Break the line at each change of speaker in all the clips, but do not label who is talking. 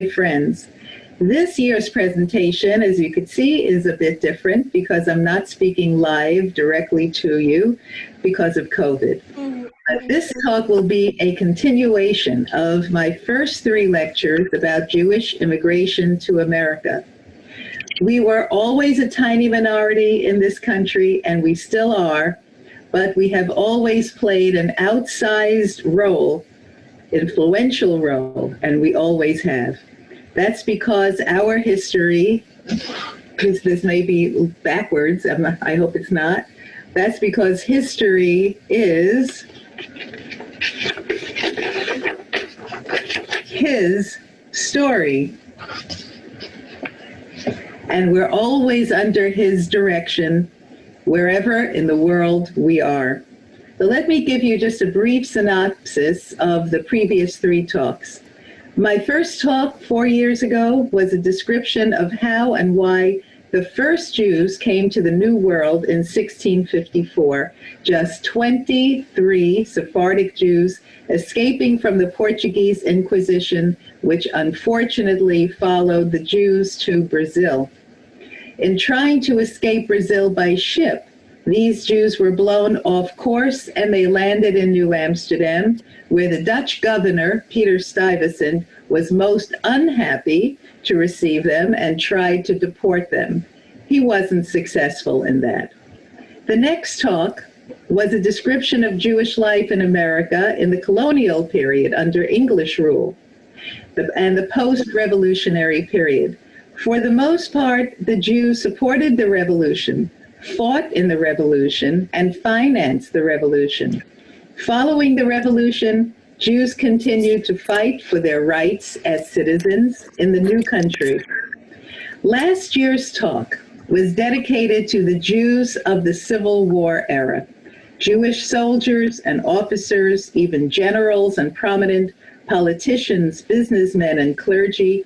friends. This year's presentation, as you can see, is a bit different because I'm not speaking live directly to you because of COVID. This talk will be a continuation of my first three lectures about Jewish immigration to America. We were always a tiny minority in this country, and we still are, but we have always played an outsized role, influential role, and we always have. That's because our history, this may be backwards, I hope it's not. That's because history is his story. And we're always under his direction, wherever in the world we are. So let me give you just a brief synopsis of the previous three talks. My first talk 4 years ago was a description of how and why the first Jews came to the New World in 1654, just 23 Sephardic Jews escaping from the Portuguese Inquisition, which unfortunately followed the Jews to Brazil. In trying to escape Brazil by ship, these Jews were blown off course and they landed in New Amsterdam, where the Dutch governor, Peter Stuyvesant, was most unhappy to receive them and tried to deport them. He wasn't successful in that. The next talk was a description of Jewish life in America in the colonial period under English rule and the post-revolutionary period. For the most part, the Jews supported the revolution, fought in the revolution, and financed the revolution. Following the revolution, Jews continued to fight for their rights as citizens in the new country. Last year's talk was dedicated to the Jews of the Civil War era. Jewish soldiers and officers, even generals and prominent politicians, businessmen, and clergy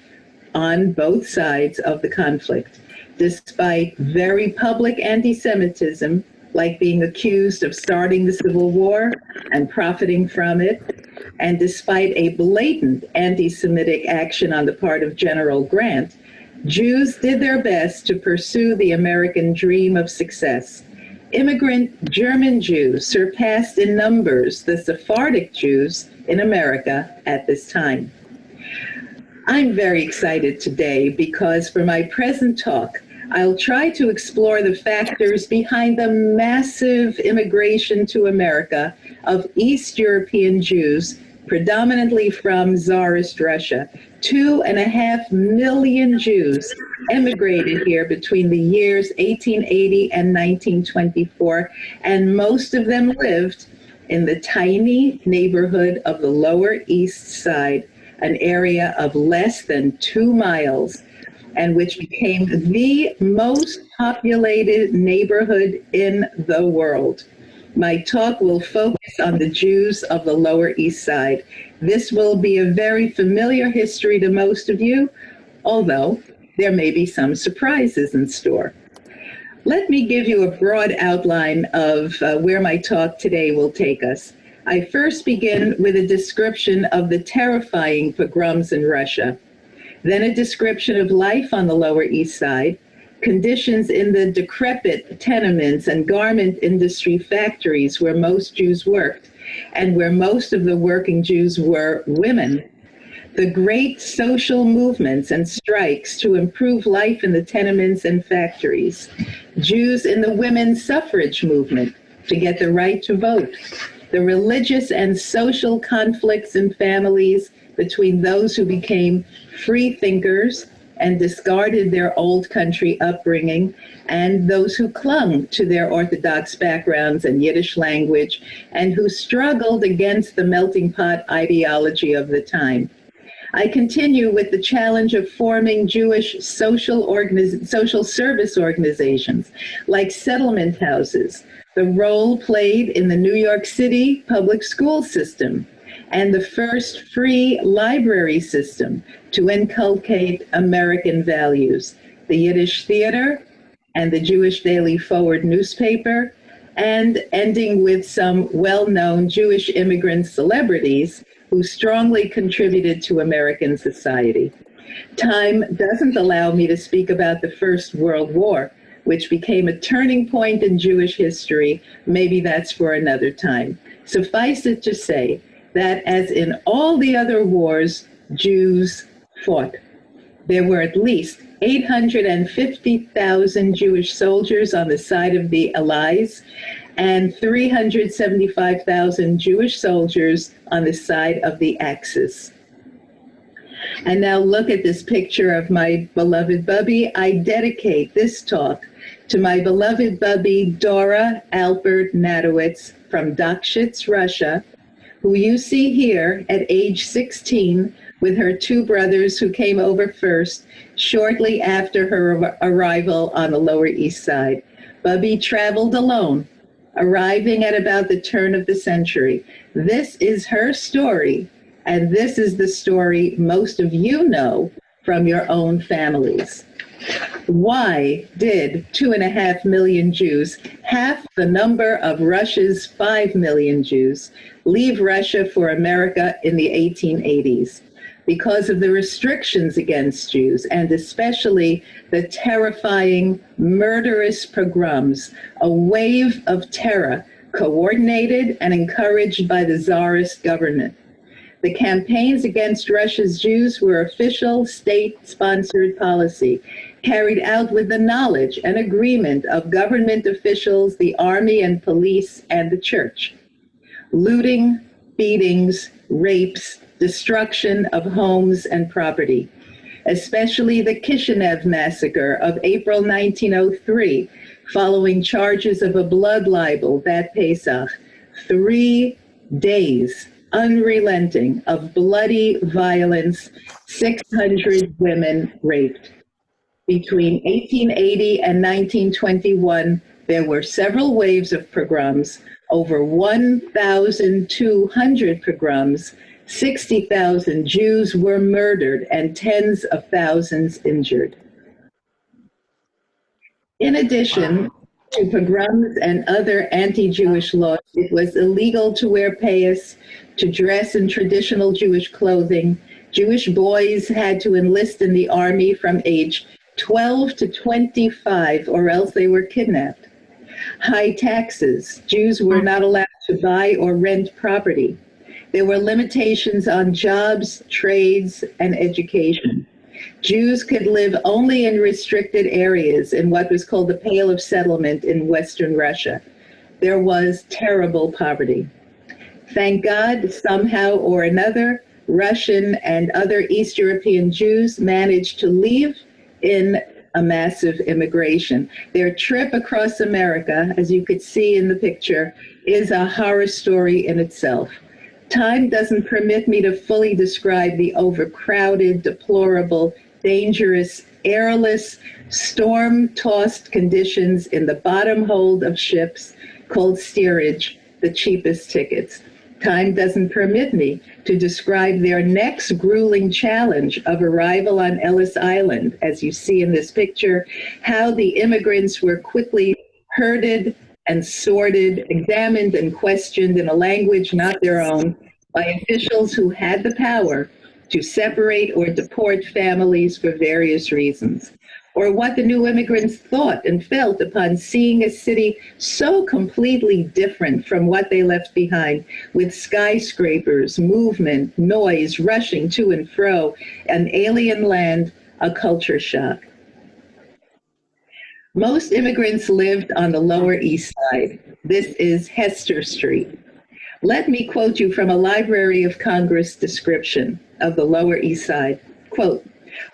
on both sides of the conflict. Despite very public anti-Semitism, like being accused of starting the Civil War and profiting from it, and despite a blatant anti-Semitic action on the part of General Grant, Jews did their best to pursue the American dream of success. Immigrant German Jews surpassed in numbers the Sephardic Jews in America at this time. I'm very excited today because for my present talk, I'll try to explore the factors behind the massive immigration to America of East European Jews, predominantly from Tsarist Russia. 2.5 million Jews emigrated here between the years 1880 and 1924, and most of them lived in the tiny neighborhood of the Lower East Side, an area of less than 2 miles, and which became the most populated neighborhood in the world. My talk will focus on the Jews of the Lower East Side. This will be a very familiar history to most of you, although there may be some surprises in store. Let me give you a broad outline of where my talk today will take us. I first begin with a description of the terrifying pogroms in Russia, then a description of life on the Lower East Side, conditions in the decrepit tenements and garment industry factories where most Jews worked, and where most of the working Jews were women, the great social movements and strikes to improve life in the tenements and factories, Jews in the women's suffrage movement to get the right to vote, the religious and social conflicts in families between those who became free thinkers and discarded their old country upbringing, and those who clung to their Orthodox backgrounds and Yiddish language, and who struggled against the melting pot ideology of the time. I continue with the challenge of forming Jewish social service organizations, like settlement houses, the role played in the New York City public school system, and the first free library system to inculcate American values, the Yiddish theater and the Jewish Daily Forward newspaper, and ending with some well-known Jewish immigrant celebrities who strongly contributed to American society. Time doesn't allow me to speak about the First World War, which became a turning point in Jewish history. Maybe that's for another time. Suffice it to say that, as in all the other wars, Jews fought. There were at least 850,000 Jewish soldiers on the side of the Allies and 375,000 Jewish soldiers on the side of the Axis. And now look at this picture of my beloved Bubby. I dedicate this talk to my beloved Bubby, Dora Alpert Natowitz from Dakshitz, Russia, who you see here at age 16 with her two brothers who came over first shortly after her arrival on the Lower East Side. Bubby traveled alone, arriving at about the turn of the century. This is her story, and this is the story most of you know from your own families. Why did 2.5 million Jews, half the number of Russia's 5 million Jews, leave Russia for America in the 1880s? Because of the restrictions against Jews, and especially the terrifying, murderous pogroms, a wave of terror coordinated and encouraged by the Tsarist government. The campaigns against Russia's Jews were official state-sponsored policy, carried out with the knowledge and agreement of government officials, the army and police, and the church. Looting, beatings, rapes, destruction of homes and property, especially the Kishinev massacre of April 1903, following charges of a blood libel that Pesach. 3 days, unrelenting, of bloody violence, 600 women raped. Between 1880 and 1921, there were several waves of pogroms, over 1,200 pogroms, 60,000 Jews were murdered and tens of thousands injured. In addition to pogroms and other anti-Jewish laws, it was illegal to wear payas, to dress in traditional Jewish clothing. Jewish boys had to enlist in the army from age 12 to 25, or else they were kidnapped. High taxes. Jews were not allowed to buy or rent property. There were limitations on jobs, trades, and education. Jews could live only in restricted areas in what was called the Pale of Settlement in Western Russia. There was terrible poverty. Thank God, somehow or another, Russian and other East European Jews managed to leave in a massive immigration. Their trip across America, as you could see in the picture, is a horror story in itself. Time doesn't permit me to fully describe the overcrowded, deplorable, dangerous, airless, storm-tossed conditions in the bottom hold of ships called steerage, the cheapest tickets. Time doesn't permit me to describe their next grueling challenge of arrival on Ellis Island, as you see in this picture, how the immigrants were quickly herded and sorted, examined and questioned in a language not their own by officials who had the power to separate or deport families for various reasons, or what the new immigrants thought and felt upon seeing a city so completely different from what they left behind, with skyscrapers, movement, noise, rushing to and fro, an alien land, a culture shock. Most immigrants lived on the Lower East Side. This is Hester Street. Let me quote you from a Library of Congress description of the Lower East Side. Quote,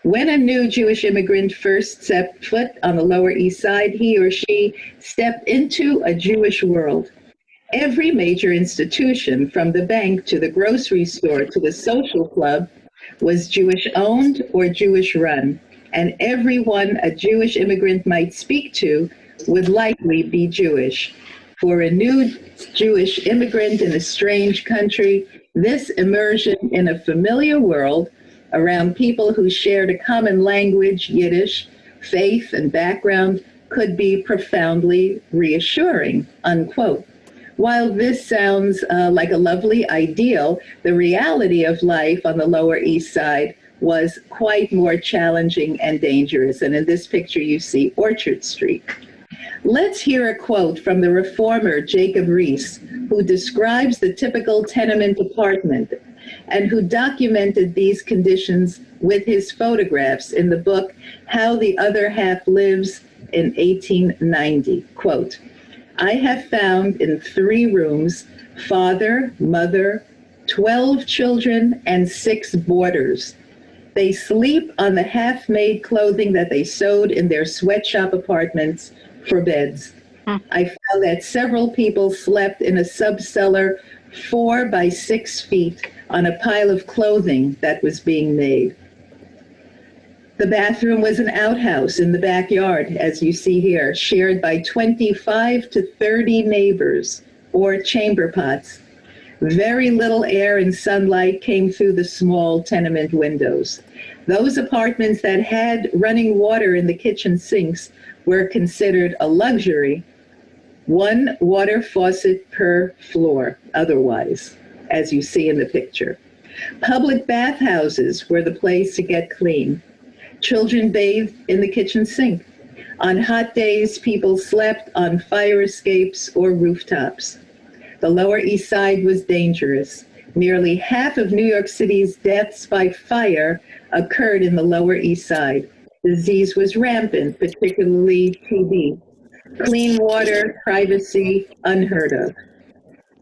when a new Jewish immigrant first set foot on the Lower East Side, he or she stepped into a Jewish world. Every major institution, from the bank to the grocery store to the social club, was Jewish owned or Jewish run, and everyone a Jewish immigrant might speak to would likely be Jewish. For a new Jewish immigrant in a strange country, this immersion in a familiar world around people who shared a common language, Yiddish, faith, and background could be profoundly reassuring, unquote. While this sounds like a lovely ideal, the reality of life on the Lower East Side was quite more challenging and dangerous. And in this picture, you see Orchard Street. Let's hear a quote from the reformer Jacob Riis, who describes the typical tenement apartment and who documented these conditions with his photographs in the book How the Other Half Lives in 1890. Quote, I have found in 3 rooms father, mother, 12 children, and 6 boarders. They sleep on the half-made clothing that they sewed in their sweatshop apartments for beds. I found that several people slept in a subcellar 4 by 6 feet on a pile of clothing that was being made. The bathroom was an outhouse in the backyard, as you see here, shared by 25 to 30 neighbors, or chamber pots. Very little air and sunlight came through the small tenement windows. Those apartments that had running water in the kitchen sinks were considered a luxury, 1 water faucet per floor otherwise, as you see in the picture. Public bathhouses were the place to get clean. Children bathed in the kitchen sink. On hot days, people slept on fire escapes or rooftops. The Lower East Side was dangerous. Nearly half of New York City's deaths by fire occurred in the Lower East Side. Disease was rampant, particularly TB. Clean water, privacy, unheard of.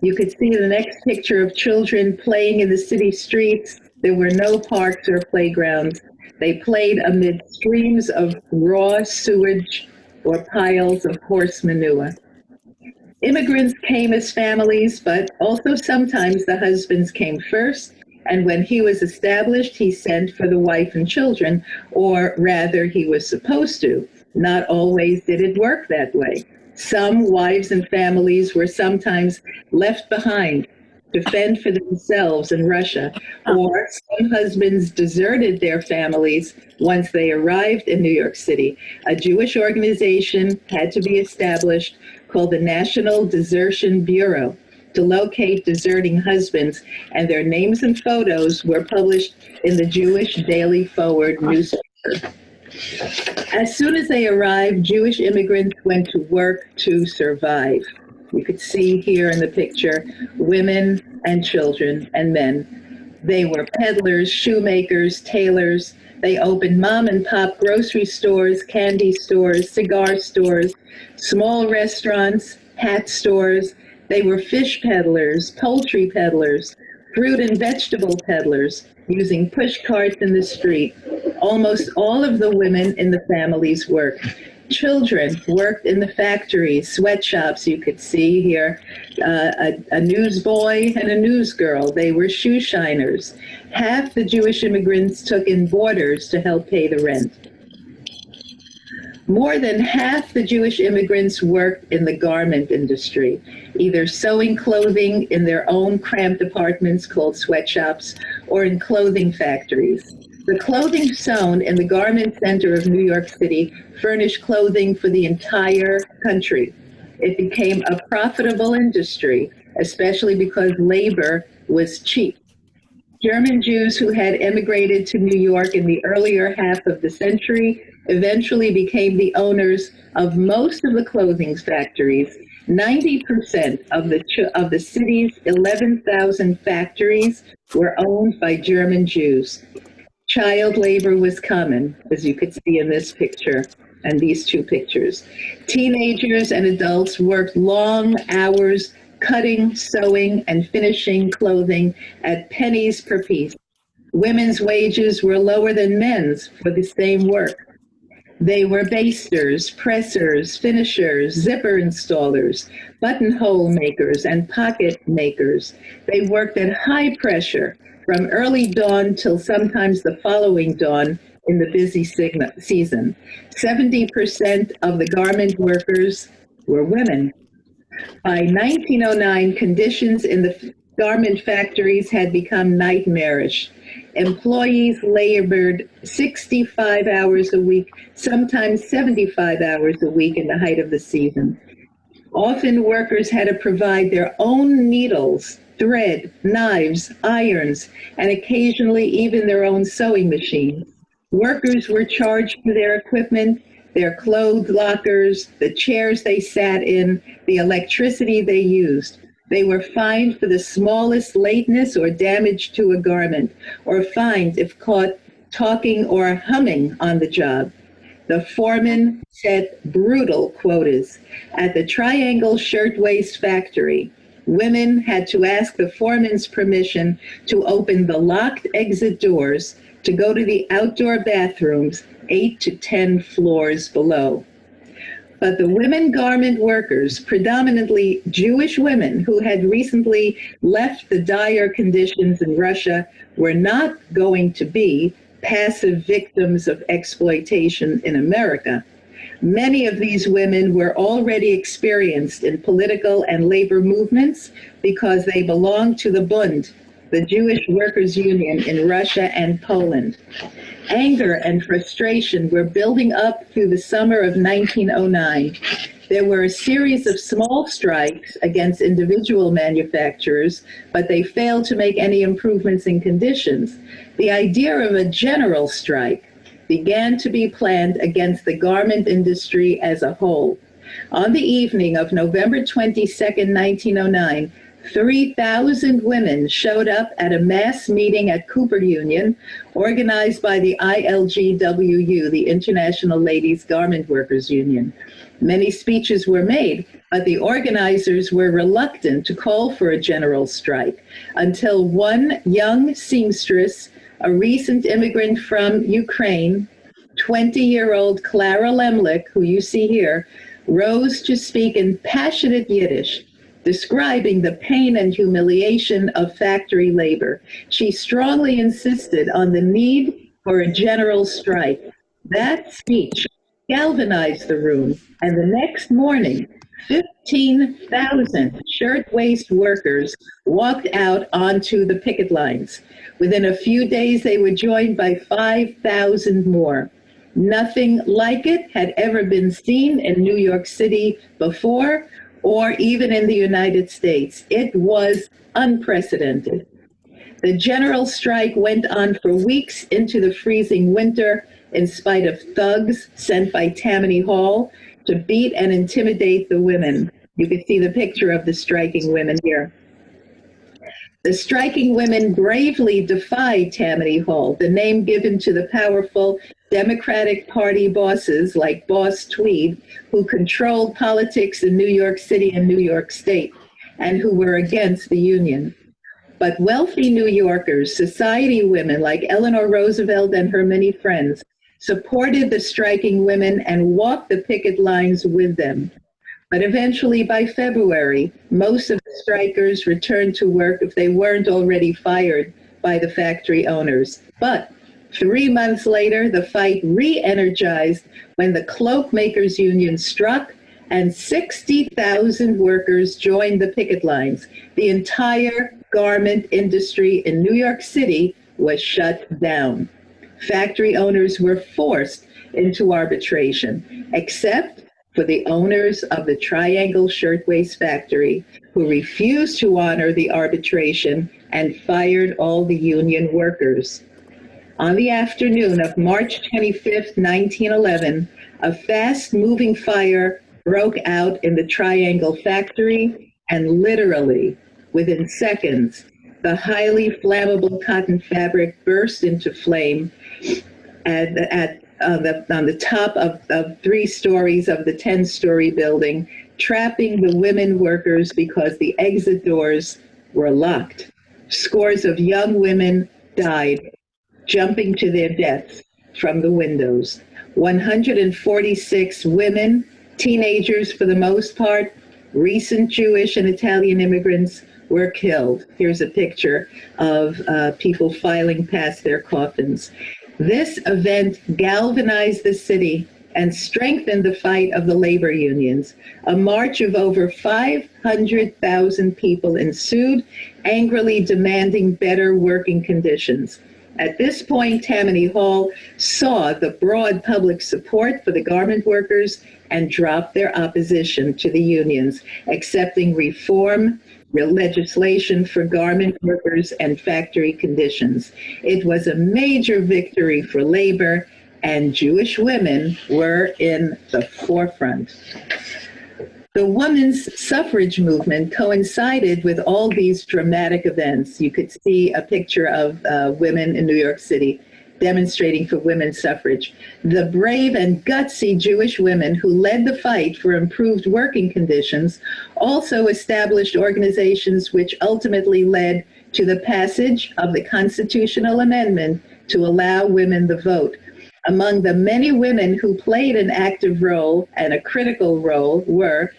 You could see the next picture of children playing in the city streets. There were no parks or playgrounds. They played amid streams of raw sewage or piles of horse manure. Immigrants came as families, but also sometimes the husbands came first, and when he was established, he sent for the wife and children, or rather, he was supposed to. Not always did it work that way. Some wives and families were sometimes left behind to fend for themselves in Russia, or some husbands deserted their families once they arrived in New York City. A Jewish organization had to be established called the National Desertion Bureau to locate deserting husbands, and their names and photos were published in the Jewish Daily Forward newspaper. As soon as they arrived, Jewish immigrants went to work to survive. You could see here in the picture, women and children and men. They were peddlers, shoemakers, tailors. They opened mom and pop grocery stores, candy stores, cigar stores, small restaurants, hat stores. They were fish peddlers, poultry peddlers, fruit and vegetable peddlers, using push carts in the street. Almost all of the women in the families worked. Children worked in the factories, sweatshops, you could see here, a newsboy and a newsgirl. They were shoe shiners. Half the Jewish immigrants took in boarders to help pay the rent. More than half the Jewish immigrants worked in the garment industry, either sewing clothing in their own cramped apartments called sweatshops or in clothing factories. The clothing sewn in the garment center of New York City furnished clothing for the entire country. It became a profitable industry, especially because labor was cheap. German Jews who had emigrated to New York in the earlier half of the century eventually became the owners of most of the clothing factories. 90% of the city's 11,000 factories were owned by German Jews. Child labor was common, as you could see in this picture and these 2 pictures. Teenagers and adults worked long hours cutting, sewing, and finishing clothing at pennies per piece. Women's wages were lower than men's for the same work. They were basters, pressers, finishers, zipper installers, buttonhole makers, and pocket makers. They worked at high pressure from early dawn till sometimes the following dawn in the busy season. 70% of the garment workers were women. By 1909, conditions in the garment factories had become nightmarish. Employees labored 65 hours a week, sometimes 75 hours a week in the height of the season. Often workers had to provide their own needles thread, knives, irons, and occasionally even their own sewing machines. Workers were charged for their equipment, their clothes lockers, the chairs they sat in, the electricity they used. They were fined for the smallest lateness or damage to a garment, or fined if caught talking or humming on the job. The foreman set brutal quotas. At the Triangle Shirtwaist Factory, women had to ask the foreman's permission to open the locked exit doors to go to the outdoor bathrooms 8 to 10 floors below. But the women garment workers, predominantly Jewish women who had recently left the dire conditions in Russia, were not going to be passive victims of exploitation in America. Many of these women were already experienced in political and labor movements because they belonged to the Bund, the Jewish Workers' Union in Russia and Poland. Anger and frustration were building up through the summer of 1909. There were a series of small strikes against individual manufacturers, but they failed to make any improvements in conditions. The idea of a general strike began to be planned against the garment industry as a whole. On the evening of November 22nd, 1909, 3,000 women showed up at a mass meeting at Cooper Union, organized by the ILGWU, the International Ladies Garment Workers Union. Many speeches were made, but the organizers were reluctant to call for a general strike until one young seamstress, a recent immigrant from Ukraine, 20-year-old Clara Lemlich, who you see here, rose to speak in passionate Yiddish, describing the pain and humiliation of factory labor. She strongly insisted on the need for a general strike. That speech galvanized the room, and the next morning, 15,000 shirtwaist workers walked out onto the picket lines. Within a few days, they were joined by 5,000 more. Nothing like it had ever been seen in New York City before, or even in the United States. It was unprecedented. The general strike went on for weeks into the freezing winter, in spite of thugs sent by Tammany Hall to beat and intimidate the women. You can see the picture of the striking women here. The striking women bravely defied Tammany Hall, the name given to the powerful Democratic Party bosses like Boss Tweed, who controlled politics in New York City and New York State, and who were against the union. But wealthy New Yorkers, society women like Eleanor Roosevelt and her many friends, supported the striking women and walked the picket lines with them. But eventually, by February, most of the strikers returned to work if they weren't already fired by the factory owners. But 3 months later, the fight re-energized when the cloak makers union struck and 60,000 workers joined the picket lines. The entire garment industry in New York City was shut down. Factory owners were forced into arbitration, except for the owners of the Triangle Shirtwaist Factory, who refused to honor the arbitration and fired all the union workers. On the afternoon of March 25th, 1911, a fast-moving fire broke out in the Triangle factory, and literally, within seconds, the highly flammable cotton fabric burst into flame on the top of 3 stories of the 10-story building, trapping the women workers because the exit doors were locked. Scores of young women died, jumping to their deaths from the windows. 146 women, teenagers for the most part, recent Jewish and Italian immigrants, were killed. Here's a picture of people filing past their coffins. This event galvanized the city and strengthened the fight of the labor unions. A march of over 500,000 people ensued, angrily demanding better working conditions. At this point, Tammany Hall saw the broad public support for the garment workers and dropped their opposition to the unions, accepting reform legislation for garment workers and factory conditions. It was a major victory for labor, and Jewish women were in the forefront. The women's suffrage movement coincided with all these dramatic events. You could see a picture of women in New York City demonstrating for women's suffrage. The brave and gutsy Jewish women who led the fight for improved working conditions also established organizations which ultimately led to the passage of the constitutional amendment to allow women the vote. Among the many women who played an active role and a critical role were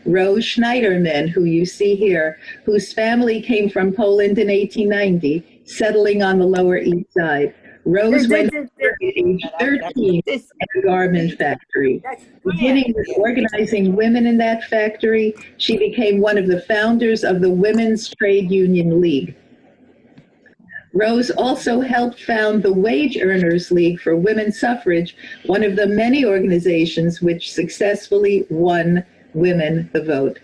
Rose Schneiderman, who you see here, whose family came from Poland in 1890, settling on the Lower East Side. Rose went to work at age 13 at a garment factory. Beginning with organizing women in that factory, she became one of the founders of the Women's Trade Union League. Rose also helped found the Wage Earners League for Women's Suffrage, one of the many organizations which successfully won women the vote.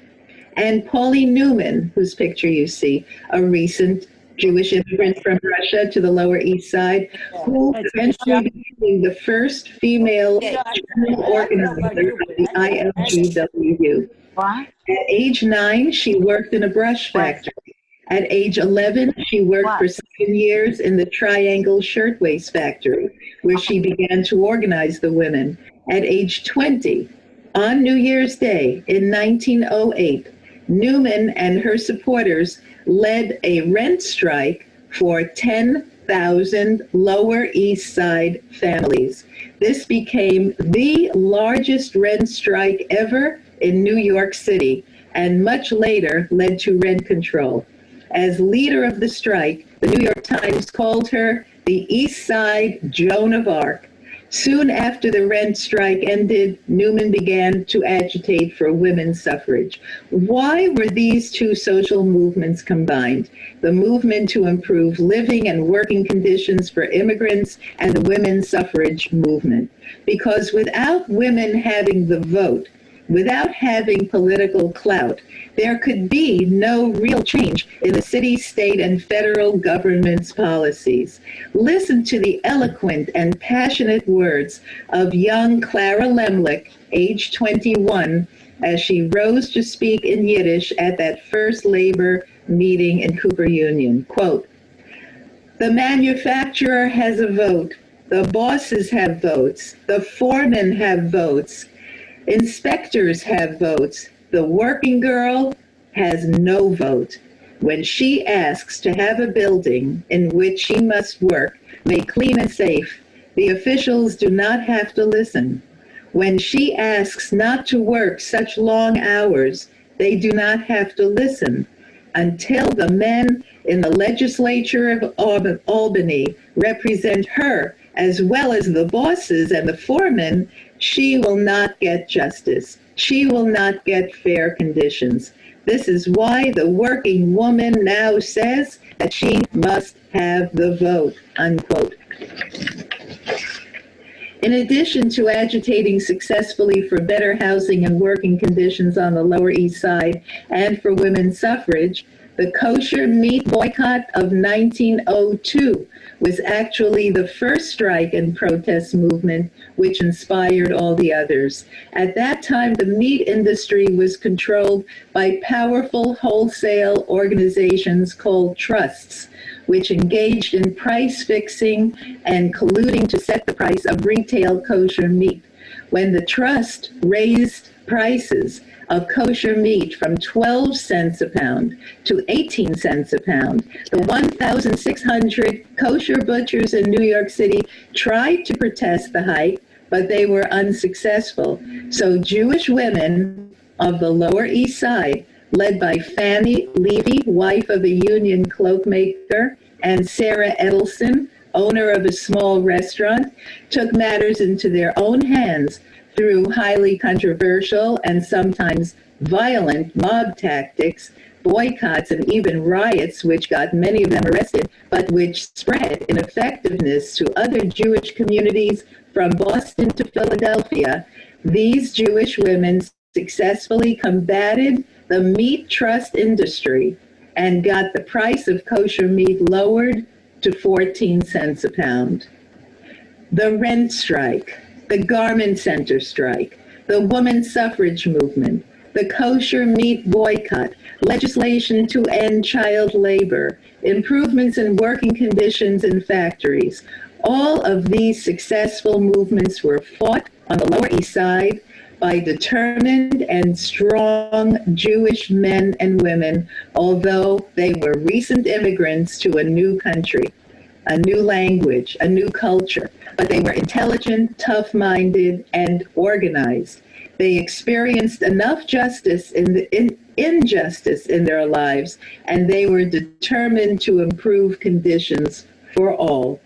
And Pauline Newman, whose picture you see, a recent Jewish immigrant from Russia to the Lower East Side, who eventually became the first female general organizer of the ILGWU. At age 9, she worked in a brush factory. At age 11, she worked for 7 years in the Triangle Shirtwaist Factory, where she began to organize the women. At age 20, on New Year's Day in 1908, Newman and her supporters led a rent strike for 10,000 Lower East Side families. This became the largest rent strike ever in New York City, and much later led to rent control. As leader of the strike, the New York Times called her the East Side Joan of Arc. Soon after the rent strike ended, Newman began to agitate for women's suffrage. Why were these two social movements combined? The movement to improve living and working conditions for immigrants and the women's suffrage movement. Because without women having the vote, without having political clout, there could be no real change in the city, state, and federal government's policies. Listen to the eloquent and passionate words of young Clara Lemlich, age 21, as she rose to speak in Yiddish at that first labor meeting in Cooper Union. Quote, "The manufacturer has a vote. The bosses have votes. The foremen have votes. Inspectors have votes. The working girl has no vote. When she asks to have a building in which she must work made clean and safe, the officials do not have to listen. When she asks not to work such long hours, they do not have to listen. Until the men in the legislature of Albany represent her, as well as the bosses and the foremen, she will not get justice. She will not get fair conditions. This is why the working woman now says that she must have the vote," unquote. In addition to agitating successfully for better housing and working conditions on the Lower East Side and for women's suffrage, the kosher meat boycott of 1902 was actually the first strike and protest movement which inspired all the others. At that time, the meat industry was controlled by powerful wholesale organizations called trusts, which engaged in price fixing and colluding to set the price of retail kosher meat. When the trust raised prices of kosher meat from 12 cents a pound to 18 cents a pound, the 1,600 kosher butchers in New York City tried to protest the hike, but they were unsuccessful. So Jewish women of the Lower East Side, led by Fanny Levy, wife of a union cloakmaker, and Sarah Edelson, owner of a small restaurant, took matters into their own hands through highly controversial and sometimes violent mob tactics, boycotts, and even riots, which got many of them arrested, but which spread in effectiveness to other Jewish communities from Boston to Philadelphia. These Jewish women successfully combated the meat trust industry and got the price of kosher meat lowered to 14 cents a pound. The rent strike, the garment center strike, the women's suffrage movement, the kosher meat boycott, legislation to end child labor, improvements in working conditions in factories. All of these successful movements were fought on the Lower East Side by determined and strong Jewish men and women, although they were recent immigrants to a new country, a new language, a new culture. But they were intelligent, tough-minded, and organized. They experienced enough injustice in their lives, and they were determined to improve conditions for all.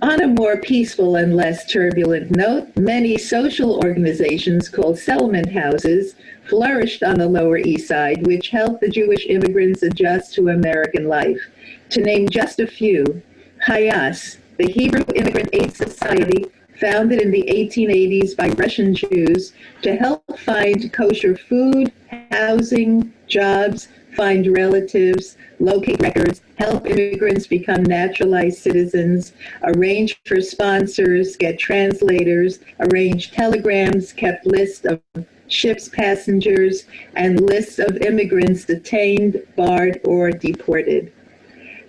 On a more peaceful and less turbulent note, many social organizations called settlement houses flourished on the Lower East Side, which helped the Jewish immigrants adjust to American life. To name just a few, Hayas, the Hebrew Immigrant Aid Society, founded in the 1880s by Russian Jews to help find kosher food, housing, jobs, find relatives, locate records, help immigrants become naturalized citizens, arrange for sponsors, get translators, arrange telegrams, kept lists of ships' passengers, and lists of immigrants detained, barred, or deported.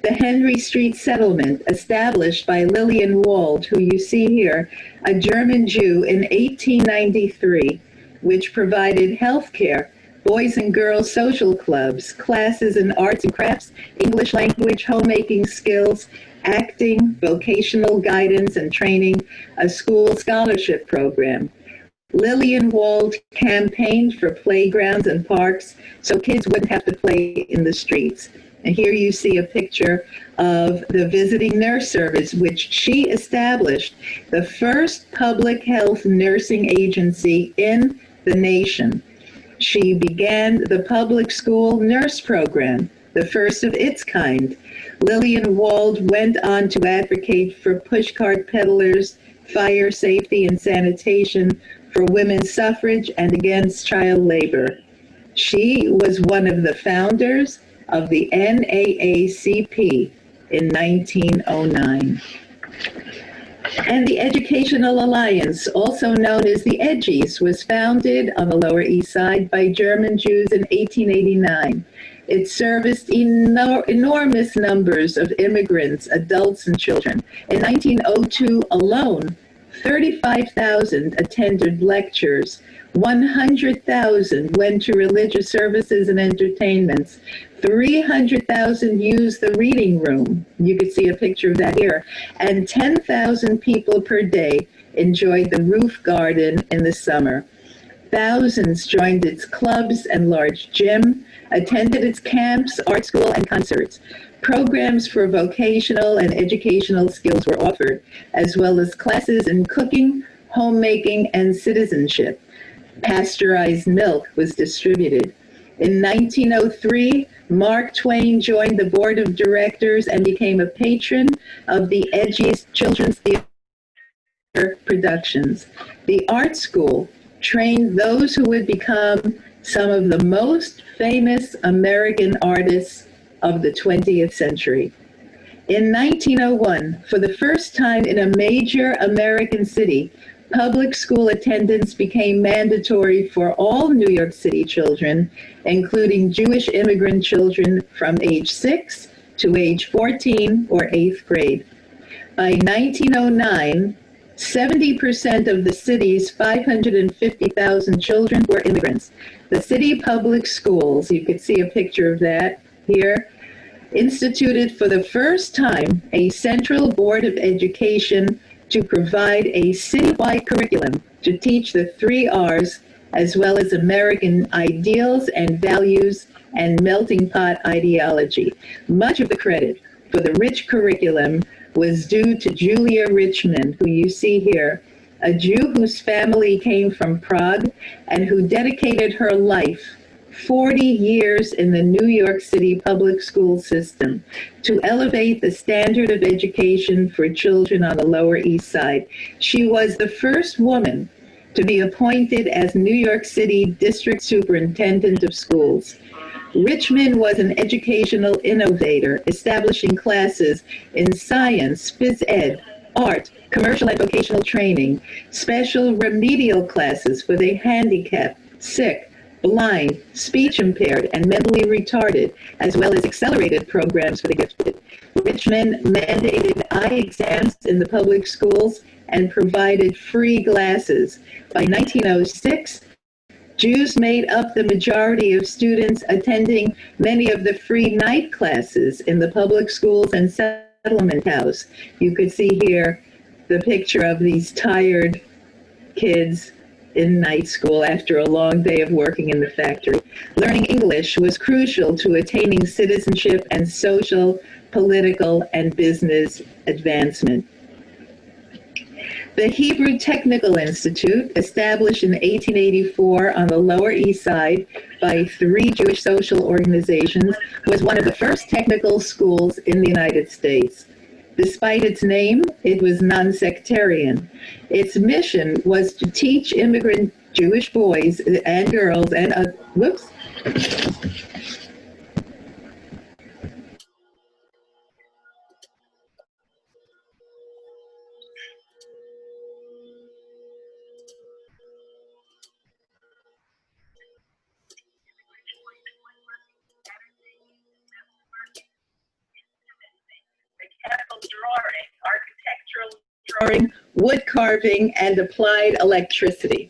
The Henry Street Settlement, established by Lillian Wald, who you see here, a German Jew, in 1893, which provided health care, boys and girls social clubs, classes in arts and crafts, English language, homemaking skills, acting, vocational guidance and training, a school scholarship program. Lillian Wald campaigned for playgrounds and parks so kids wouldn't have to play in the streets. And here you see a picture of the visiting nurse service, which she established, the first public health nursing agency in the nation. She began the public school nurse program, the first of its kind. Lillian Wald went on to advocate for pushcart peddlers, fire safety and sanitation, for women's suffrage, and against child labor. She was one of the founders of the NAACP in 1909. And the Educational Alliance, also known as the EDGIES, was founded on the Lower East Side by German Jews in 1889. It serviced enormous numbers of immigrants, adults, and children. In 1902 alone, 35,000 attended lectures, 100,000 went to religious services and entertainments, 300,000 used the reading room. You could see a picture of that here. And 10,000 people per day enjoyed the roof garden in the summer. Thousands joined its clubs and large gym, attended its camps, art school, and concerts. Programs for vocational and educational skills were offered, as well as classes in cooking, homemaking, and citizenship. Pasteurized milk was distributed. In 1903, Mark Twain joined the board of directors and became a patron of the EDGIES Children's Theater productions. The art school trained those who would become some of the most famous American artists of the 20th century. In 1901, for the first time in a major American city, public school attendance became mandatory for all New York City children, including Jewish immigrant children from age 6 to age 14 or 8th grade. By 1909, 70% of the city's 550,000 children were immigrants. The city public schools, you could see a picture of that here, instituted for the first time a central board of education to provide a citywide curriculum to teach the 3 R's, as well as American ideals and values and melting pot ideology. Much of the credit for the rich curriculum was due to Julia Richmond, who you see here, a Jew whose family came from Prague and who dedicated her life 40 years in the New York City public school system to elevate the standard of education for children on the Lower East Side. She was the first woman to be appointed as New York City District Superintendent of Schools. Richmond was an educational innovator, establishing classes in science, phys ed, art, commercial and vocational training, special remedial classes for the handicapped, sick, blind, speech impaired, and mentally retarded, as well as accelerated programs for the gifted. Richmond mandated eye exams in the public schools and provided free glasses. By 1906, Jews made up the majority of students attending many of the free night classes in the public schools and settlement house. You could see here the picture of these tired kids in night school after a long day of working in the factory. Learning English was crucial to attaining citizenship and social, political, and business advancement. The Hebrew Technical Institute, established in 1884 on the Lower East Side by 3 Jewish social organizations, was one of the first technical schools in the United States. Despite its name, it was non-sectarian. Its mission was to teach immigrant Jewish boys and girls and drawing, wood carving, and applied electricity.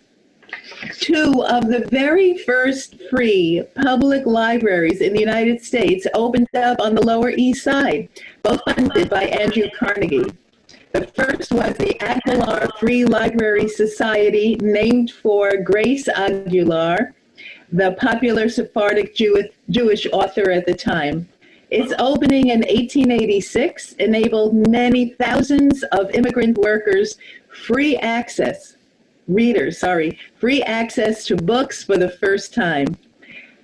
2 of the very first free public libraries in the United States opened up on the Lower East Side, both funded by Andrew Carnegie. The first was the Aguilar Free Library Society, named for Grace Aguilar, the popular Sephardic Jewish author at the time. Its opening in 1886 enabled many thousands of immigrant workers free access to books for the first time.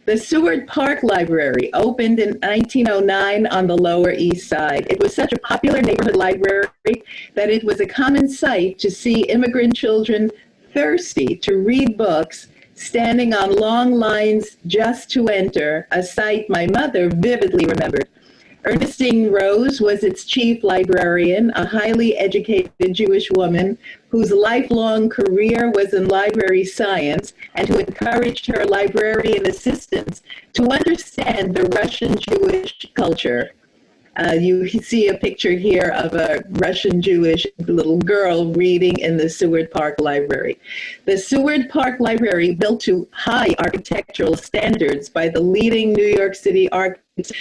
The Seward Park Library opened in 1909 on the Lower East Side. It was such a popular neighborhood library that it was a common sight to see immigrant children thirsty to read books, standing on long lines just to enter, a sight my mother vividly remembered. Ernestine Rose was its chief librarian, a highly educated Jewish woman whose lifelong career was in library science and who encouraged her librarian assistants to understand the Russian Jewish culture. You see a picture here of a Russian Jewish little girl reading in the Seward Park Library. The Seward Park Library, built to high architectural standards by the leading New York City architects,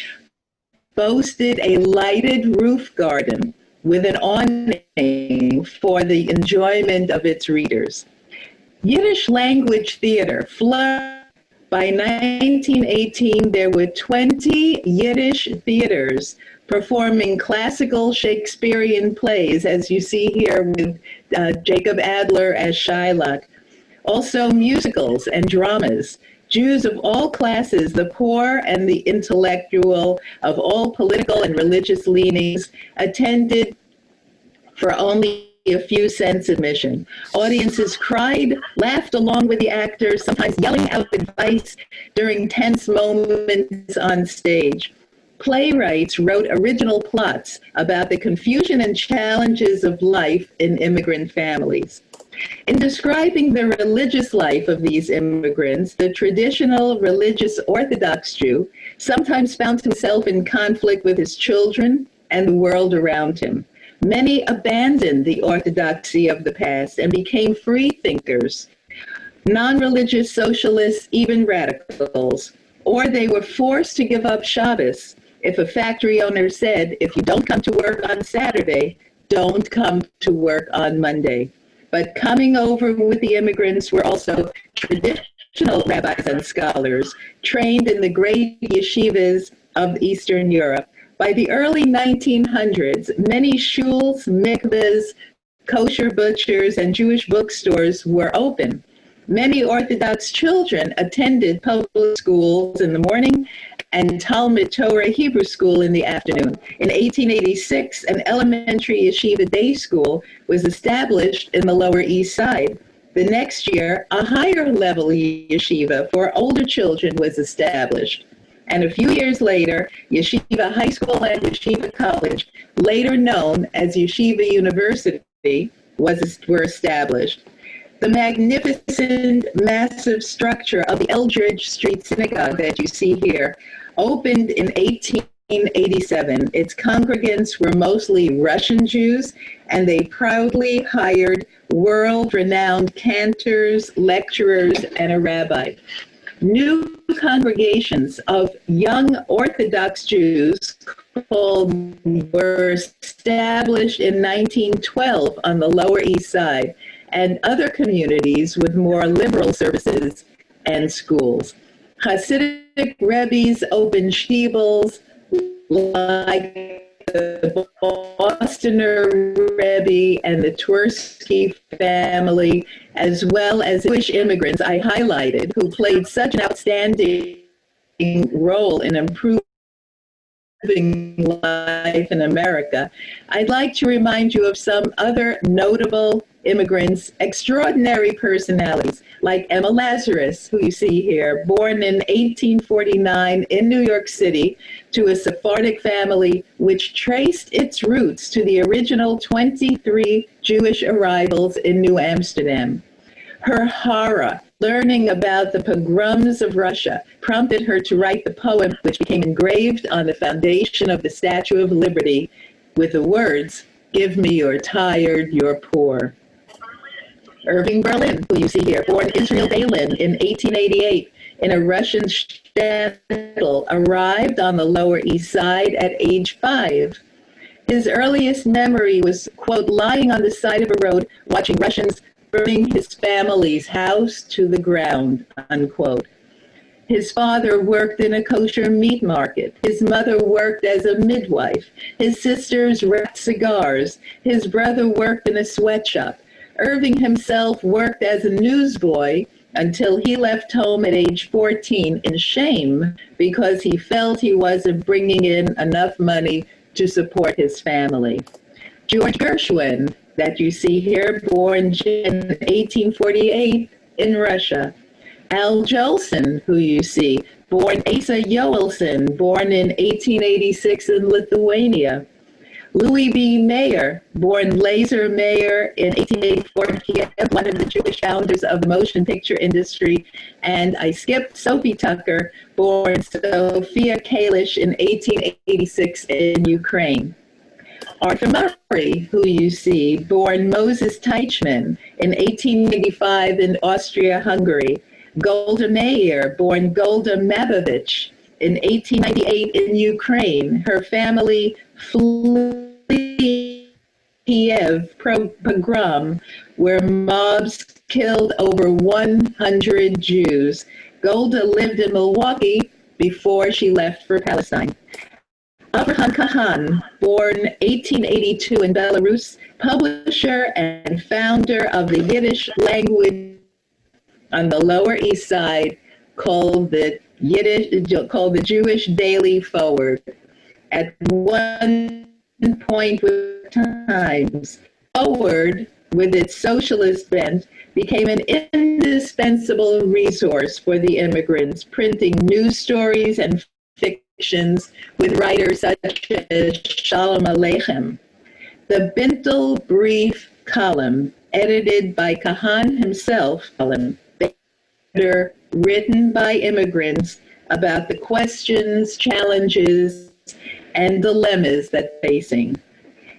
boasted a lighted roof garden with an awning for the enjoyment of its readers. Yiddish language theater flourished. By 1918, there were 20 Yiddish theaters performing classical Shakespearean plays, as you see here with Jacob Adler as Shylock. Also musicals and dramas. Jews of all classes, the poor and the intellectual, of all political and religious leanings, attended for only a few cents admission. Audiences cried, laughed along with the actors, sometimes yelling out advice during tense moments on stage. Playwrights wrote original plots about the confusion and challenges of life in immigrant families. In describing the religious life of these immigrants, the traditional religious Orthodox Jew sometimes found himself in conflict with his children and the world around him. Many abandoned the orthodoxy of the past and became free thinkers, non-religious socialists, even radicals, or they were forced to give up Shabbos. If a factory owner said, if you don't come to work on Saturday, don't come to work on Monday. But coming over with the immigrants were also traditional rabbis and scholars trained in the great yeshivas of Eastern Europe. By the early 1900s, many shuls, mikvahs, kosher butchers, and Jewish bookstores were open. Many Orthodox children attended public schools in the morning and Talmud Torah Hebrew school in the afternoon. In 1886, an elementary yeshiva day school was established in the Lower East Side. The next year, a higher level yeshiva for older children was established. And a few years later, Yeshiva High School and Yeshiva College, later known as Yeshiva University, were established. The magnificent, massive structure of the Eldridge Street Synagogue that you see here opened in 1887. Its congregants were mostly Russian Jews, and they proudly hired world-renowned cantors, lecturers, and a rabbi. New congregations of young Orthodox Jews were established in 1912 on the Lower East Side, and other communities with more liberal services and schools. Hasidic rebbes opened shtibels like the Bostoner Rebbe and the Twersky family, as well as Jewish immigrants I highlighted, who played such an outstanding role in improving life in America. I'd like to remind you of some other notable immigrants, extraordinary personalities, like Emma Lazarus, who you see here, born in 1849 in New York City to a Sephardic family which traced its roots to the original 23 Jewish arrivals in New Amsterdam. Her horror, learning about the pogroms of Russia, prompted her to write the poem which became engraved on the foundation of the Statue of Liberty with the words, "Give me your tired, your poor." Irving Berlin, who you see here, born Israel Balin in 1888 in a Russian shtetl, arrived on the Lower East Side at age 5. His earliest memory was, quote, lying on the side of a road watching Russians burning his family's house to the ground, unquote. His father worked in a kosher meat market. His mother worked as a midwife. His sisters wrapped cigars. His brother worked in a sweatshop. Irving himself worked as a newsboy until he left home at age 14 in shame because he felt he wasn't bringing in enough money to support his family. George Gershwin, that you see here, born in 1848 in Russia. Al Jolson, who you see, born Asa Joelson, born in 1886 in Lithuania. Louis B. Mayer, born Laser Mayer in 1884 in Kiev, one of the Jewish founders of the motion picture industry. And I skipped Sophie Tucker, born Sophia Kalish in 1886 in Ukraine. Arthur Murray, who you see, born Moses Teichmann in 1885 in Austria-Hungary. Golda Meir, born Golda Mabovich in 1898 in Ukraine. Her family fled Kiev pogrom, where mobs killed over 100 Jews. Golda lived in Milwaukee before she left for Palestine. Abraham Kahan, born 1882 in Belarus, publisher and founder of the Yiddish language on the Lower East Side, called the Jewish Daily Forward. At one point with Times, Forward, with its socialist bent, became an indispensable resource for the immigrants, printing news stories and fictions with writers such as Shalom Aleichem. The Bintel Brief column, edited by Kahan himself, written by immigrants about the questions, challenges, and dilemmas that they're facing.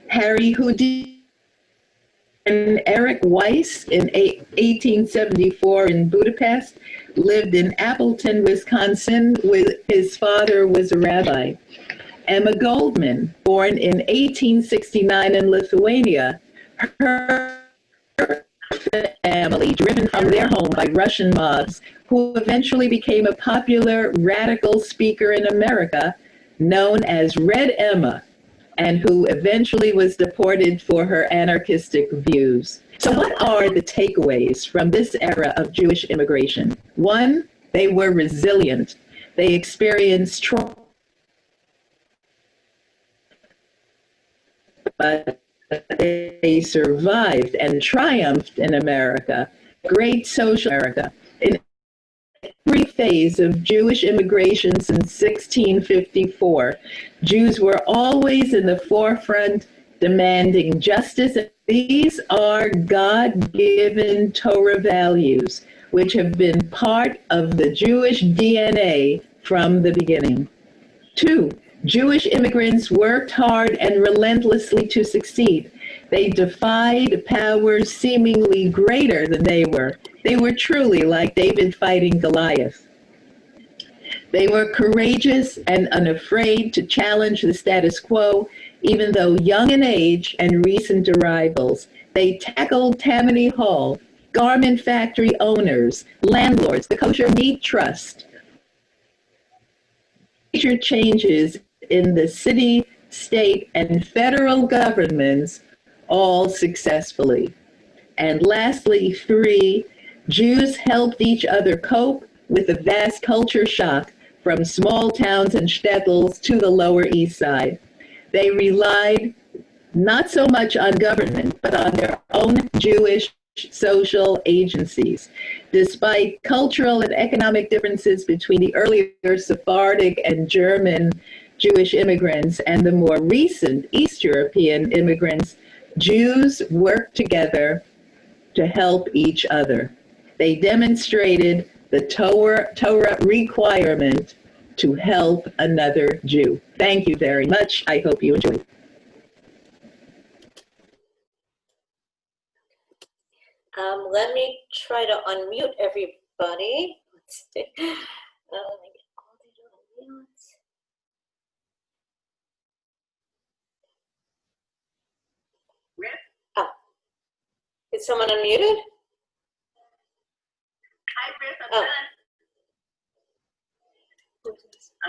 Harry Houdin and Eric Weiss in 1874 in Budapest lived in Appleton, Wisconsin, with his father was a rabbi. Emma Goldman, born in 1869 in Lithuania, her family, driven from their home by Russian mobs, who eventually became a popular radical speaker in America, known as Red Emma, and who eventually was deported for her anarchistic views. So what are the takeaways from this era of Jewish immigration? One, they were resilient. They experienced trauma, but they survived and triumphed in America. great social America. In every phase of Jewish immigration since 1654, Jews were always in the forefront demanding justice. These are God-given Torah values, which have been part of the Jewish DNA from the beginning. 2, Jewish immigrants worked hard and relentlessly to succeed. They defied powers seemingly greater than they were. They were truly like David fighting Goliath. They were courageous and unafraid to challenge the status quo, even though young in age and recent arrivals. They tackled Tammany Hall, garment factory owners, landlords, the Kosher Meat Trust. Major changes in the city, state, and federal governments, all successfully. And lastly, 3, Jews helped each other cope with the vast culture shock from small towns and shtetls to the Lower East Side. They relied not so much on government, but on their own Jewish social agencies. Despite cultural and economic differences between the earlier Sephardic and German Jewish immigrants and the more recent East European immigrants, Jews worked together to help each other. They demonstrated the Torah requirement to help another Jew. Thank you very much. I hope you enjoyed.
Let me try to unmute everybody. Let's see. Let me get all the unmutes. Oh. Is someone unmuted?
Hi, Chris. I'm
Oh.
done.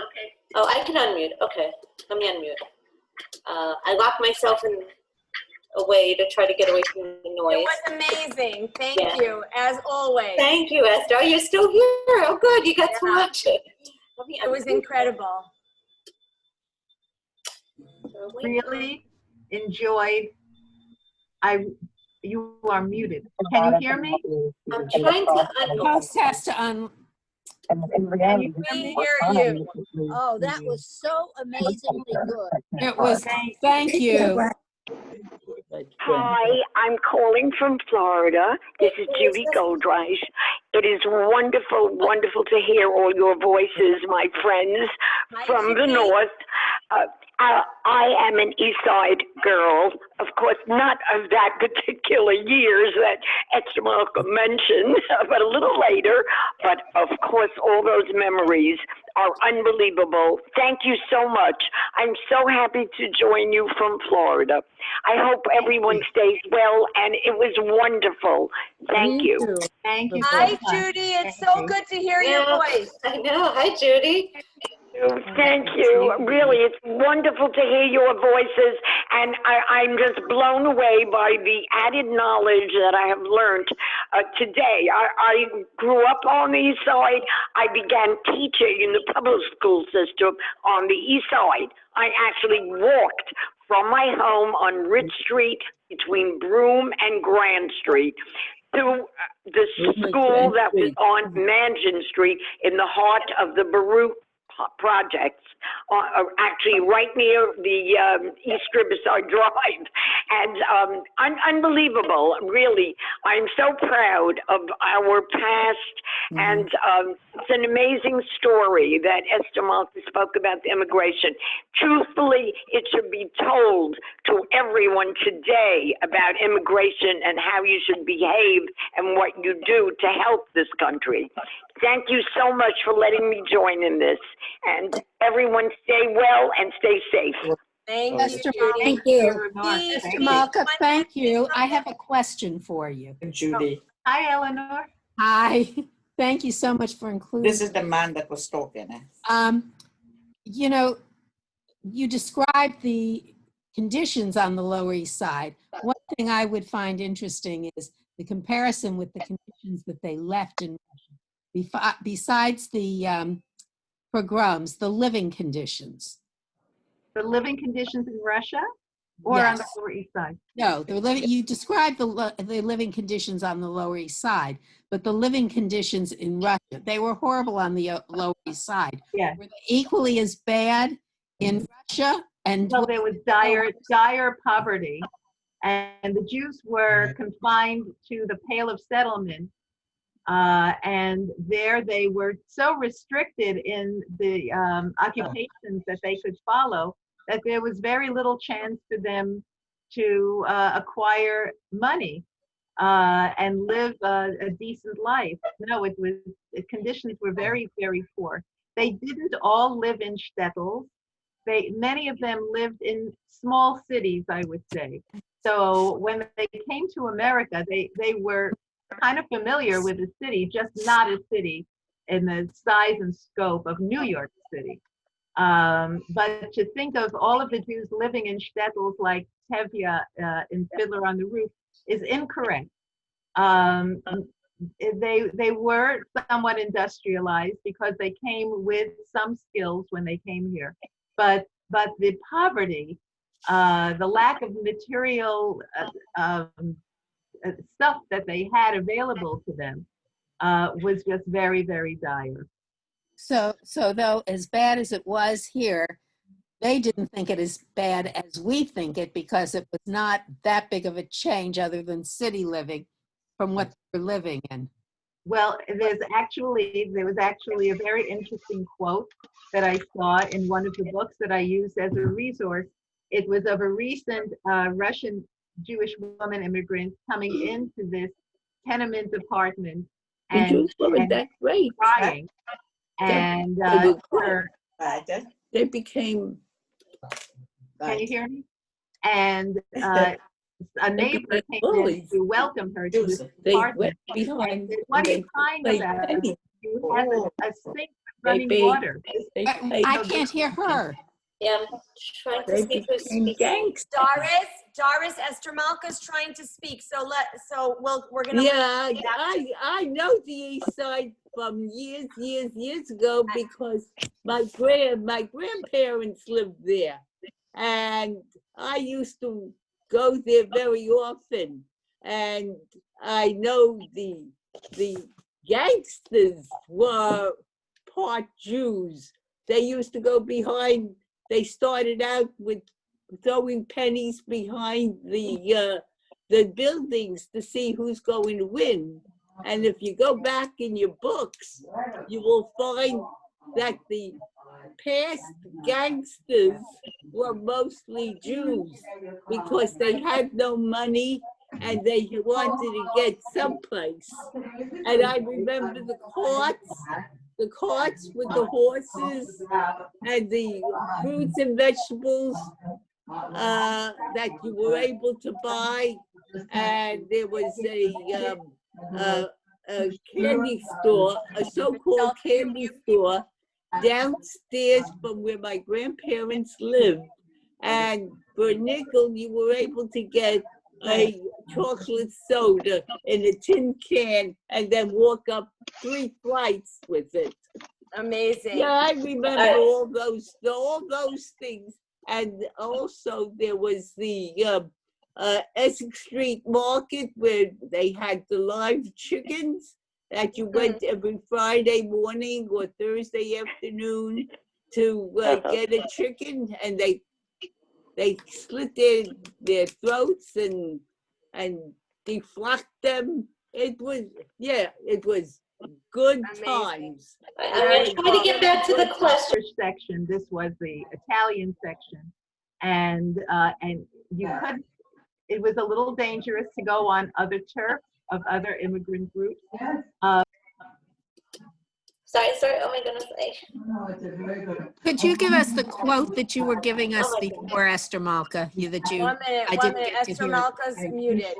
Okay.
Oh, I can unmute. Okay, let me unmute. I locked myself in a way to try to get away from the noise.
It was amazing. Thank
Yeah.
you, as always.
Thank you, Esther. Oh, you're still here. Oh, good. You got to
Yeah.
watch it.
It was incredible.
Really enjoyed. You are muted. Can you hear me?
I'm trying to
Host has to un.
We hear you.
Oh, that was so amazingly good.
It was. Thank you.
Hi, I'm calling from Florida. This is Judy Goldreich. It is wonderful, wonderful to hear all your voices, my friends from the north. I am an East Side girl, of course, not of that particular years that Esther Malka mentioned, but a little later. But of course, all those memories are unbelievable. Thank you so much. I'm so happy to join you from Florida. I hope everyone stays well, and it was wonderful. Thank you.
Thank you so
Hi,
much.
Judy. It's so good to hear your voice.
I know. Hi, Judy.
Thank you. Really, it's wonderful to hear your voices, and I'm just blown away by the added knowledge that I have learned today. I grew up on the East Side. I began teaching in the public school system on the East Side. I actually walked from my home on Rich Street between Broome and Grand Street to the school that was on Mansion Street in the heart of the Baruch projects, actually right near the East Riverside Drive, and unbelievable, really. I'm so proud of our past, and it's an amazing story that Esther Malka spoke about the immigration. Truthfully, it should be told to everyone today about immigration and how you should behave and what you do to help this country. Thank you so much for letting me join in this. And everyone stay well and stay safe.
Thank
Esther
you, Judy.
Thank you.
Esther Malka, thank you. I have a question for you.
Judy,
Hi, Eleanor.
Hi. Thank you so much for including.
this is the man that was talking.
You know, you described the conditions on the Lower East Side. One thing I would find interesting is the comparison with the conditions that they left in Russia. Besides the pogroms, the living conditions.
The living conditions in Russia? or on the
Yes.
Lower East Side?
No, you described the living conditions on the Lower East Side, but the living conditions in Russia, they were horrible on the Lower East Side.
Yeah.
Were they equally as bad in Russia? And
Well, there was dire poverty, and the Jews were confined to the Pale of Settlement. And there they were so restricted in the occupations that they could follow that there was very little chance for them to acquire money and live a decent life. No, the conditions were very, very poor. They didn't all live in shtetls. Many of them lived in small cities, I would say. So when they came to America, they were kind of familiar with the city, just not a city in the size and scope of New York City. But to think of all of the Jews living in shtetls like Tevye in Fiddler on the Roof is incorrect. They were somewhat industrialized because they came with some skills when they came here. But the poverty, the lack of material stuff that they had available to them was just very, very dire.
So though, as bad as it was here, they didn't think it as bad as we think it because it was not that big of a change other than city living from what they were living in.
Well, there was actually a very interesting quote that I saw in one of the books that I used as a resource. It was of a recent Russian Jewish woman immigrant coming into this tenement apartment and crying. And
they became.
Can you hear me? And a neighbor came in to welcome her to this apartment. And said, "What are you crying about? You have a sink with running water."
I can't hear her.
Yeah, I'm trying to see who's speaking.
Doris, Esther Malka's trying to speak. We're gonna.
Yeah, I know the East Side from years ago because my grandparents lived there, and I used to go there very often, and I know the gangsters were part Jews. They used to go behind. They started out with throwing pennies behind the buildings to see who's going to win. And if you go back in your books, you will find that the past gangsters were mostly Jews because they had no money and they wanted to get someplace. And I remember the carts with the horses and the fruits and vegetables that you were able to buy. And there was a candy store, a so-called candy store downstairs from where my grandparents lived. And for a nickel, you were able to get a chocolate soda in a tin can and then walk up 3 flights with it.
Amazing.
Yeah, I remember all those things. And also there was the Essex Street Market where they had the live chickens that you went every Friday morning or Thursday afternoon to get a chicken, and they slit their throats and deflocked them. It was good times.
I'm going to try to get back to the question.
Section. This was the Italian section, and you couldn't. It was a little dangerous to go on other turf of other immigrant groups.
Sorry, oh my goodness.
Could you give us the quote that you were giving us before, Esther Malka?
One minute, Esther Malka's muted.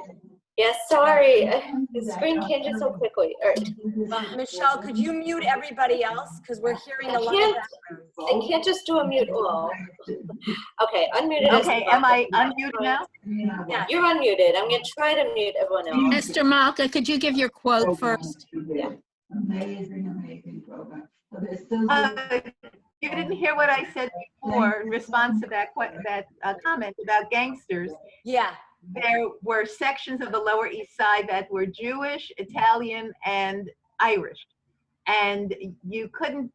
Yes, sorry. The screen changes so quickly. All right.
Michelle, could you mute everybody else? Because we're hearing a lot of background.
I can't just do a mute all. Okay, unmuted.
Okay, am I unmuted now?
Yeah.
You're unmuted. I'm going to try to mute everyone else.
Esther Malka, could you give your quote first?
Yeah.
Amazing program.
You didn't hear what I said before, in response to that comment about gangsters,
Yeah.
there were sections of the Lower East Side that were Jewish, Italian, and Irish. And you couldn't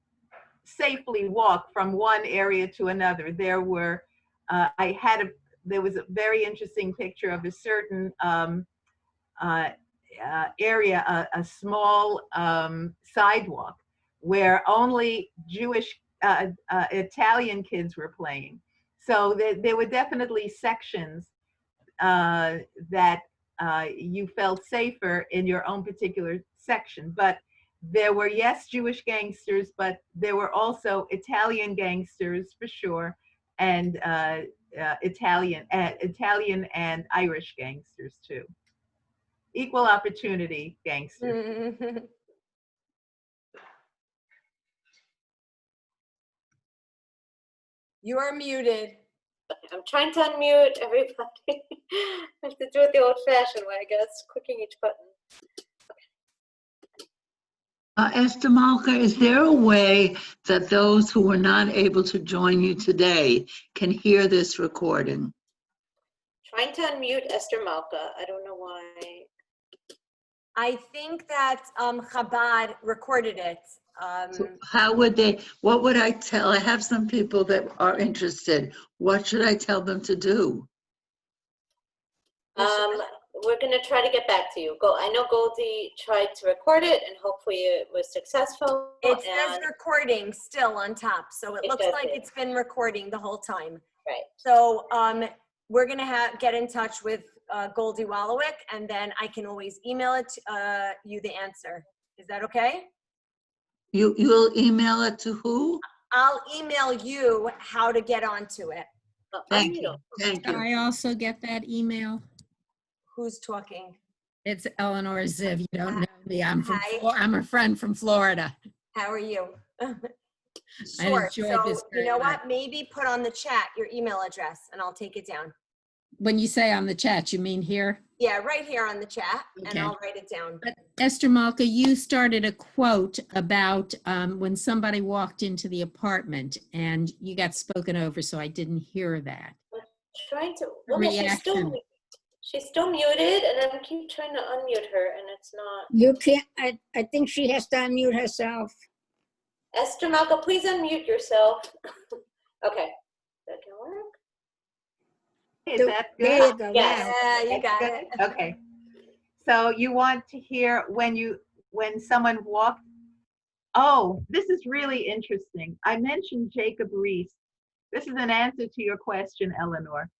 safely walk from one area to another. There was a very interesting picture of a certain area, a small sidewalk where only Jewish, Italian kids were playing. So there were definitely sections that you felt safer in your own particular section. But there were, yes, Jewish gangsters, but there were also Italian gangsters for sure, and Italian and Irish gangsters too. Equal opportunity gangsters.
You are muted.
I'm trying to unmute everybody. I have to do it the old-fashioned way, I guess, clicking each button.
Esther Malka, is there a way that those who were not able to join you today can hear this recording?
Trying to unmute Esther Malka. I don't know why.
I think that Chabad recorded it.
So how would they, what would I tell? I have some people that are interested. What should I tell them to do?
We're gonna try to get back to you. I know Goldie tried to record it and hopefully it was successful.
It says recording still on top, so it looks like it's been recording the whole time.
Right.
So we're gonna get in touch with Goldie Wallowik, and then I can always email it you the answer. Is that okay?
You'll email it to who?
I'll email you how to get onto it.
Thank you. Thank you.
I also get that email.
Who's talking?
It's Eleanor Ziv. You don't know me. I'm
Hi.
I'm a friend from Florida.
How are you?
I
Sure.
enjoyed this
So you
very
know
much.
what? Maybe put on the chat your email address, and I'll take it down.
When you say on the chat, you mean here?
Yeah, right here on the chat, and
Okay.
I'll write it down.
But Esther Malka, you started a quote about when somebody walked into the apartment, and you got spoken over, so I didn't hear that.
Trying to, well, no, she's still muted, and I keep trying to unmute her, and it's not.
You can't, I think she has to unmute herself.
Esther Malka, please unmute yourself. Okay, that can work.
Is that good?
There you go.
Yes.
Now.
Yeah, you got
Good?
it.
Okay. So you want to hear when someone walked. Oh, this is really interesting. I mentioned Jacob Rees. This is an answer to your question, Eleanor.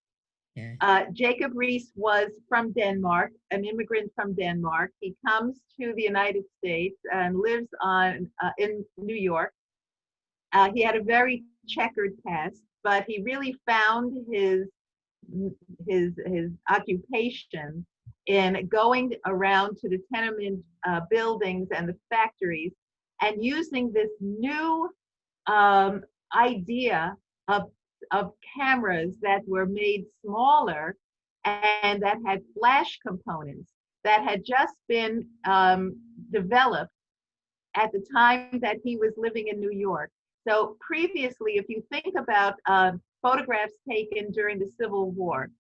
Okay.
Jacob Rees was from Denmark, an immigrant from Denmark. He comes to the United States and lives in New York. He had a very checkered past, but he really found his occupation in going around to the tenement buildings and the factories and using this new idea of cameras that were made smaller and that had flash components that had just been developed at the time that he was living in New York. So previously, if you think about photographs taken during the Civil War,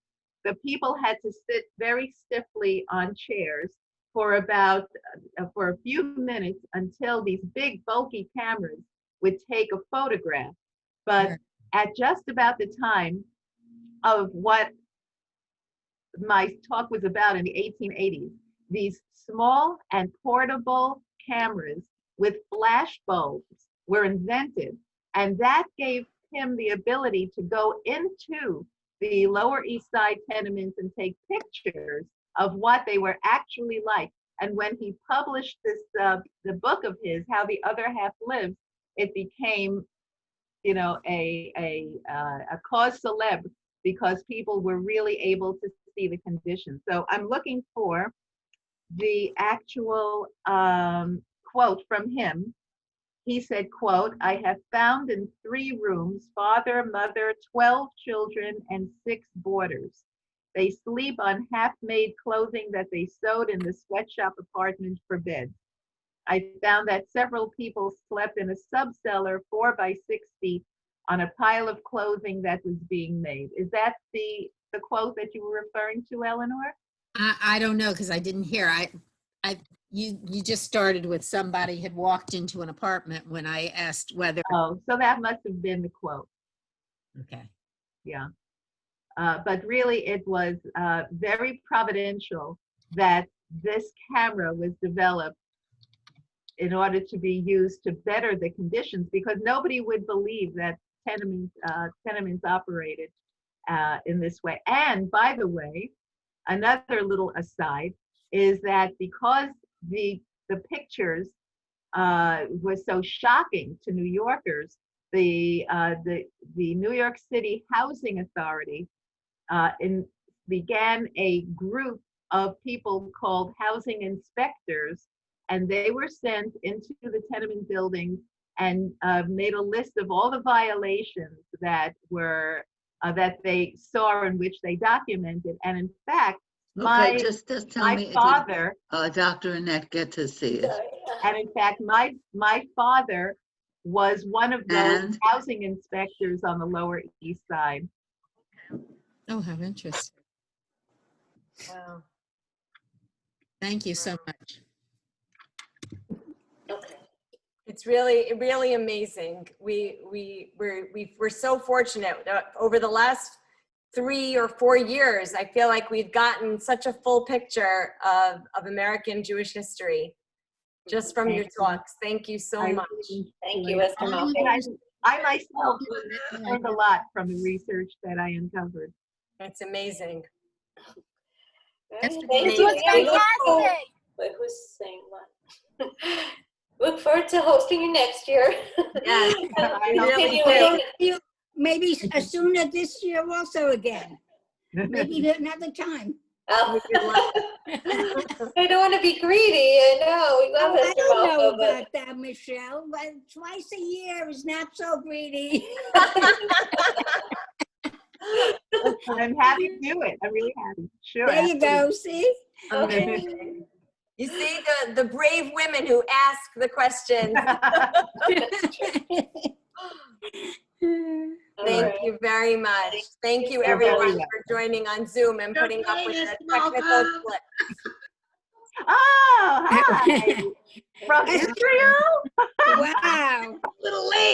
the people had to sit very stiffly on chairs for a few minutes until these big bulky cameras would take a photograph. But at just about the time of what my talk was about in the 1880s, these small and portable cameras with flash bulbs were invented, and that gave him the ability to go into the Lower East Side tenements and take pictures of what they were actually like. And when he published this, the book of his, How the Other Half Lives, it became, a cause célèbre because people were really able to see the conditions. So I'm looking for the actual quote from him. He said, quote, "I have found in 3 rooms, father, mother, 12 children, and 6 boarders. They sleep on half-made clothing that they sewed in the sweatshop apartment for beds. I found that several people slept in a subcellar 4 by 6 feet on a pile of clothing that was being made. Is that the quote that you were referring to, Eleanor?
I don't know, because I didn't hear. You just started with somebody had walked into an apartment when I asked whether.
Oh, so that must have been the quote.
Okay.
Yeah. But really, it was very providential that this camera was developed in order to be used to better the conditions, because nobody would believe that tenements operated in this way. And by the way, another little aside is that because the pictures was so shocking to New Yorkers, the New York City Housing Authority began a group of people called housing inspectors, and they were sent into the tenement buildings and made a list of all the violations that were that they saw and which they documented. And in fact,
Okay, just tell
my
me
father,
if Dr. Annette get to see it.
Sorry.
and in fact, my father was one of those
And?
housing inspectors on the Lower East Side.
Oh, how interesting.
Wow.
Thank you so much.
Okay.
It's really amazing. We're so fortunate that over the last 3 or 4 years, I feel like we've gotten such a full picture of American Jewish history just from your talks. Thank you so much.
Thank you, Esther Malka.
I myself learned a lot from the research that I uncovered.
It's amazing.
Thank
This
you.
was
Wait, who's saying what? Look forward to hosting you next year.
Yes,
I hope
Continuing.
Maybe as soon as this year also again. Maybe another time.
Oh. I don't want to be greedy. I know. We love
Oh, I
Esther
don't know
Malka, but
about that, Michelle, but twice a year is not so greedy.
I'm happy to do it. I'm really happy. Sure.
There you go, see?
amazing. You see the brave women who ask the questions.
all
Thank
right.
you very much. Thank you,
You're
everyone,
very
for joining on Zoom and putting up with the technical glitch.
Oh, hi. From Israel?
Wow.
A little late.